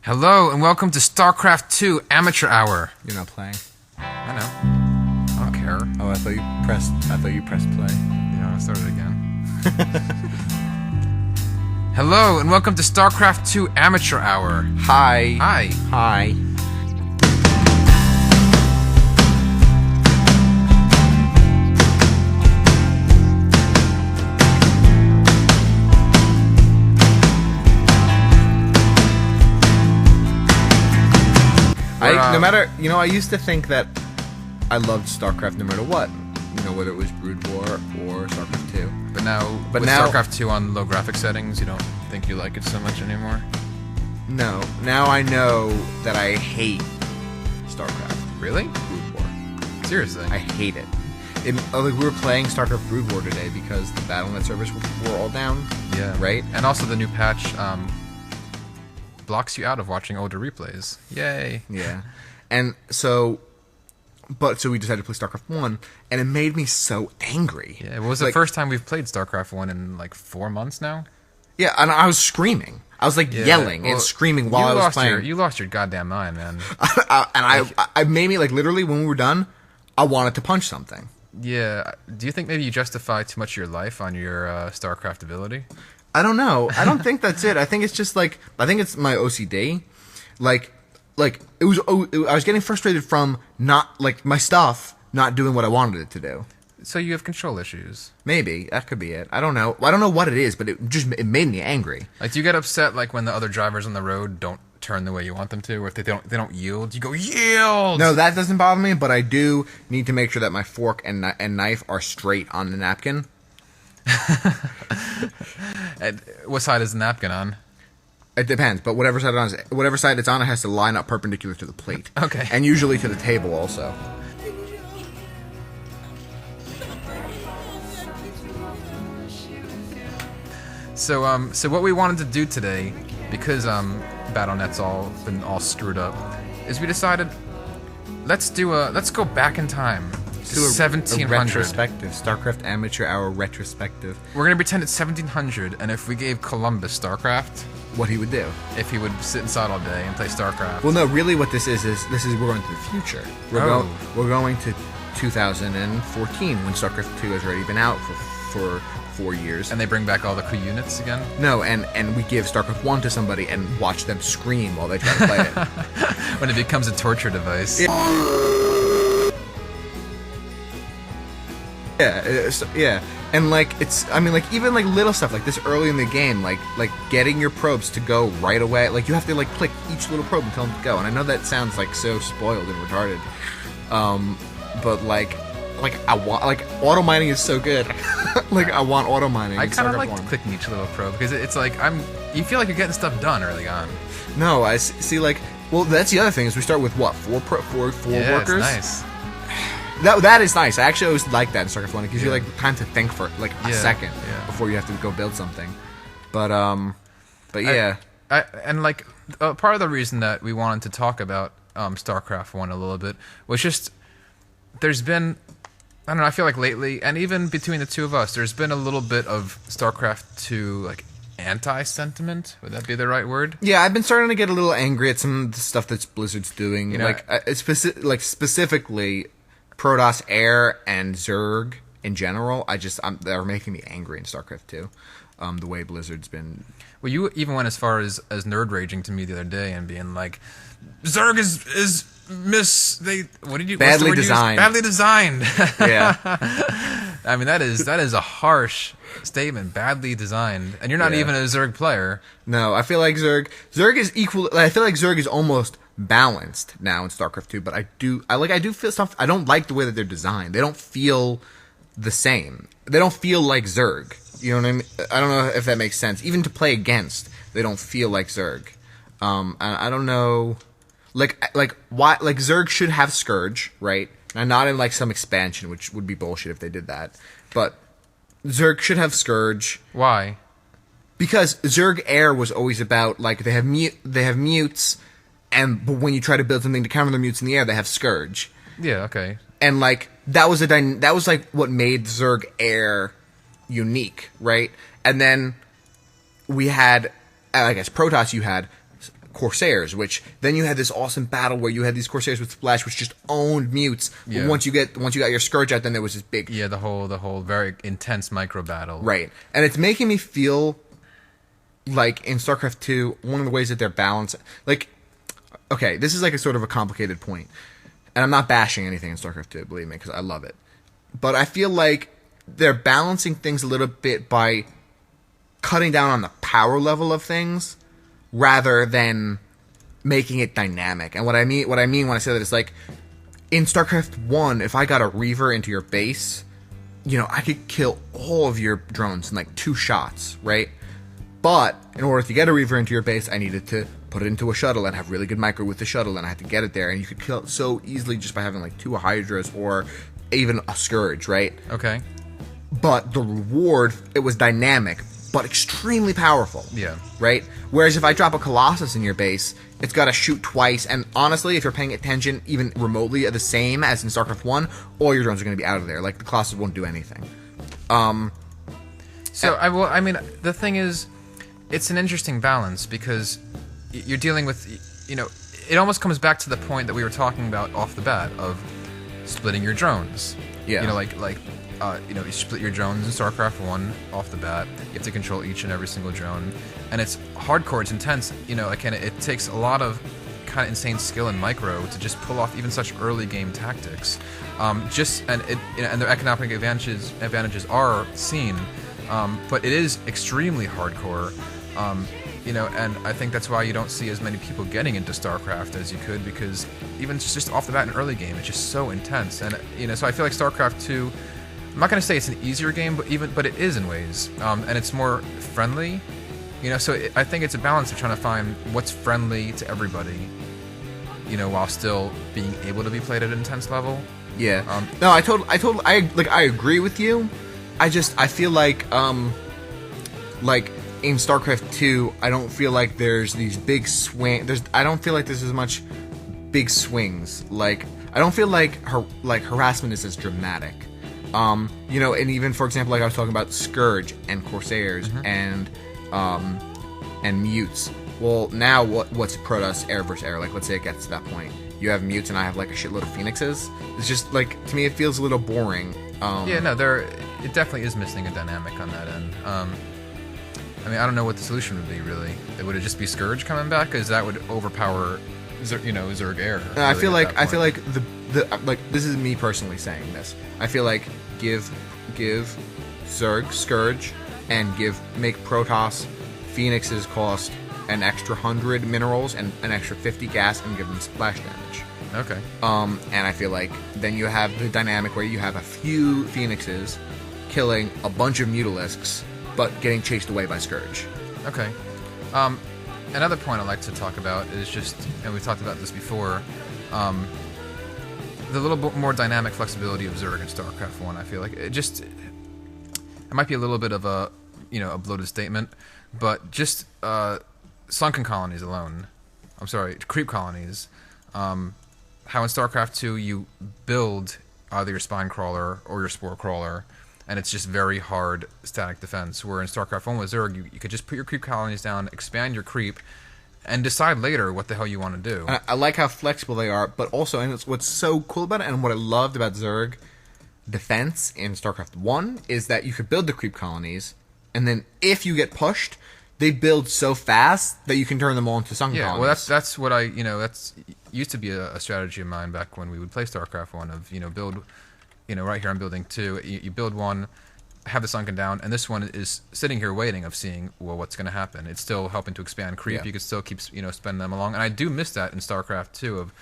Hello and welcome to Starcraft 2 Amateur Hour. You're not playing. I know. I don't care. Oh, I thought you pressed play. Yeah, I started again. Hello and welcome to Starcraft 2 Amateur Hour. Hi. Hi. Hi. No matter, I used to think that I loved StarCraft no matter what. Whether it was Brood War or StarCraft 2. But now, with StarCraft 2 on low graphic settings, you don't think you like it so much anymore? No. Now I know that I hate StarCraft. Really? Brood War. Seriously? I hate it. We were playing StarCraft Brood War today because the Battle.net servers were all down. Yeah. Right? And also the new patch blocks you out of watching older replays. Yay. Yeah. And so we decided to play StarCraft 1, and it made me so angry. Yeah, it was the first time we've played StarCraft 1 in 4 months now. Yeah, and I was screaming. I was yelling and screaming while I was playing. You lost your goddamn mind, man. I made me literally when we were done, I wanted to punch something. Yeah. Do you think maybe you justify too much of your life on your StarCraft ability? I don't know. I don't think that's it. I think it's just I think it's my OCD. I was getting frustrated from not my stuff not doing what I wanted it to do. So you have control issues. Maybe that could be it. I don't know. I don't know what it is, but it made me angry. Do you get upset when the other drivers on the road don't turn the way you want them to, or if they don't yield? You go yield. No, that doesn't bother me, but I do need to make sure that my fork and knife are straight on the napkin. And what side is the napkin on? It depends, but whatever side it's on, it has to line up perpendicular to the plate. Okay. And usually to the table also. So what we wanted to do today, because Battle.net's been all screwed up, is we decided let's go back in time to 1700. A retrospective, StarCraft Amateur Hour retrospective. We're gonna pretend it's 1700, and if we gave Columbus StarCraft, what he would do. If he would sit inside all day and play StarCraft. Well, no, really what this is we're going to the future. We're going to 2014 when StarCraft 2 has already been out for 4 years. And they bring back all the cool units again? No, and we give StarCraft 1 to somebody and watch them scream while they try to play it. When it becomes a torture device. Yeah. And even little stuff like this early in the game, like getting your probes to go right away. You have to click each little probe and tell them to go. And I know that sounds so spoiled and retarded. But I want auto mining is so good. I want auto mining. I kind of like clicking each little probe because it's you feel like you're getting stuff done early on. No, I see well, that's the other thing is we start with what four workers. It's nice. That is nice. I actually always like that in StarCraft 1. It gives you time to think for a second before you have to go build something. But yeah. Part of the reason that we wanted to talk about StarCraft 1 a little bit was just there's been, I don't know, I feel like lately, and even between the two of us, there's been a little bit of StarCraft 2 anti-sentiment. Would that be the right word? Yeah, I've been starting to get a little angry at some of the stuff that Blizzard's doing. Specifically Protoss Air and Zerg in general. They're making me angry in StarCraft 2. The way Blizzard's been. Well, you even went as far as nerd raging to me the other day and being like, Zerg is badly designed. Badly designed. Yeah. I mean that is a harsh statement. Badly designed, and you're not even a Zerg player. No, I feel like Zerg is equal. I feel like Zerg is almost balanced now in StarCraft 2, but I do feel stuff. I don't like the way that they're designed. They don't feel the same. They don't feel like Zerg. You know what I mean? I don't know if that makes sense. Even to play against, they don't feel like Zerg. I don't know. Why? Zerg should have Scourge, right? And not in some expansion, which would be bullshit if they did that. But Zerg should have Scourge. Why? Because Zerg Air was always about they have mutes. But when you try to build something to counter the mutes in the air, they have Scourge. Yeah, okay. And that was what made Zerg Air unique, right? And then we had, I guess Protoss, you had Corsairs, which then you had this awesome battle where you had these Corsairs with Splash, which just owned mutes. Yeah. Once you got your Scourge out, then there was this big the whole very intense micro battle. right, and it's making me feel like in StarCraft 2, one of the ways that they're balancing, like, okay, this is like a sort of a complicated point, and I'm not bashing anything in StarCraft 2, believe me, because I love it, but I feel like they're balancing things a little bit by cutting down on the power level of things rather than making it dynamic. And what I mean when I say that is, like, in StarCraft 1, if I got a Reaver into your base, I could kill all of your drones in like 2 shots, right? But in order to get a Reaver into your base, I needed to put it into a shuttle and have really good micro with the shuttle, and I had to get it there, and you could kill it so easily just by having like 2 Hydras or even a Scourge, right? Okay. But the reward, it was dynamic, but extremely powerful. Yeah. Right? Whereas if I drop a Colossus in your base, it's got to shoot twice, and honestly, if you're paying attention even remotely the same as in StarCraft 1, all your drones are going to be out of there. Like, the Colossus won't do anything. The thing is, it's an interesting balance, because you're dealing with, it almost comes back to the point that we were talking about off the bat of splitting your drones. Yeah. You split your drones in StarCraft 1 off the bat. You have to control each and every single drone. And it's hardcore, it's intense. It takes a lot of kind of insane skill in micro to just pull off even such early game tactics. And their economic advantages are seen. But it is extremely hardcore. And I think that's why you don't see as many people getting into StarCraft as you could, because even just off the bat in early game, it's just so intense. And, so I feel like StarCraft 2, I'm not going to say it's an easier game, but it is in ways. And it's more friendly. I think it's a balance of trying to find what's friendly to everybody, while still being able to be played at an intense level. Yeah. No, I agree with you. I feel like in StarCraft 2, I don't feel like there's these big I don't feel like there's as much big swings. Like, I don't feel like harassment is as dramatic. And even, for example, like I was talking about Scourge and Corsairs and mutes. Well, now what's Protoss air versus air? Like, let's say it gets to that point. You have mutes and I have like a shitload of phoenixes. It's just like, to me, it feels a little boring. It definitely is missing a dynamic on that end. I don't know what the solution would be, really. Would it just be Scourge coming back? Because that would overpower, Zerg Air. Really, I feel like this is me personally saying this. I feel like give Zerg Scourge and make Protoss Phoenixes cost an extra 100 minerals and an extra 50 gas, and give them splash damage. Okay. And I feel like then you have the dynamic where you have a few Phoenixes killing a bunch of Mutalisks, but getting chased away by Scourge. Okay. Another point I'd like to talk about is just, and we've talked about this before, the little bit more dynamic flexibility of Zerg in StarCraft 1. I feel like it might be a little bit of a bloated statement, but just sunken colonies alone. I'm sorry, creep colonies. How in StarCraft 2 you build either your spine crawler or your spore crawler, and it's just very hard static defense. Where in StarCraft 1 with Zerg, you could just put your creep colonies down, expand your creep, and decide later what the hell you want to do. I like how flexible they are, but also, and what's so cool about it, and what I loved about Zerg defense in StarCraft 1, is that you could build the creep colonies, and then if you get pushed, they build so fast that you can turn them all into sunken colonies. Yeah, well, that's what that's used to be a strategy of mine back when we would play StarCraft 1 of, build, right here I'm building 2, you build one, have the sunken down, and this one is sitting here waiting of seeing, well, what's going to happen. It's still helping to expand creep. Yeah. You can still keep, spending them along. And I do miss that in StarCraft 2 of,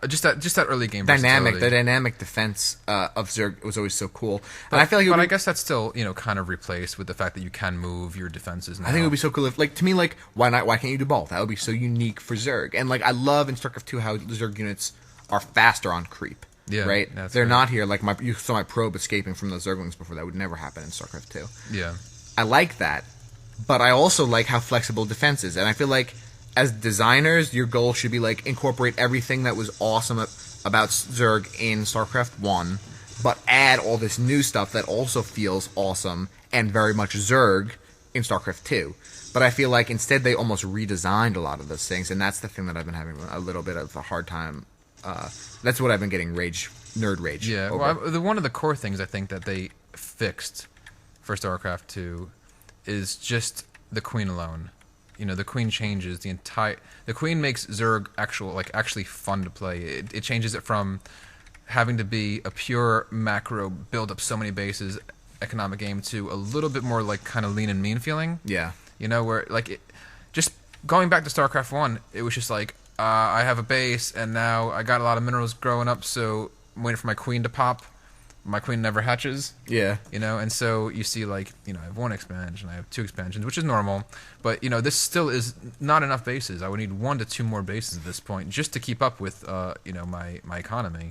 just that early game dynamic. The dynamic defense of Zerg was always so cool. And I feel like I guess that's still, kind of replaced with the fact that you can move your defenses now. I think it would be so cool if, to me, why not? Why can't you do both? That would be so unique for Zerg. And I love in StarCraft 2 how the Zerg units are faster on creep. Yeah, right? They're not here. You saw my probe escaping from the Zerglings before. That would never happen in StarCraft 2. Yeah. I like that. But I also like how flexible defense is. And I feel like as designers, your goal should be incorporate everything that was awesome about Zerg in StarCraft 1, but add all this new stuff that also feels awesome and very much Zerg in StarCraft 2. But I feel like instead they almost redesigned a lot of those things, and that's the thing that I've been having a little bit of a hard time. That's what I've been getting nerd rage. Yeah, over. well, one of the core things I think that they fixed for StarCraft 2 is just the Queen alone. You know, the Queen changes the Queen makes Zerg actually fun to play. It changes it from having to be a pure macro build up so many bases economic game to a little bit more like kind of lean and mean feeling. Yeah. You know, where just going back to StarCraft 1, it was just like I have a base and now I got a lot of minerals growing up, so I'm waiting for my Queen to pop. My Queen never hatches. Yeah. You know, and so you see I have 1 expansion, I have 2 expansions, which is normal, but this still is not enough bases. I would need 1 to 2 more bases at this point just to keep up with my economy.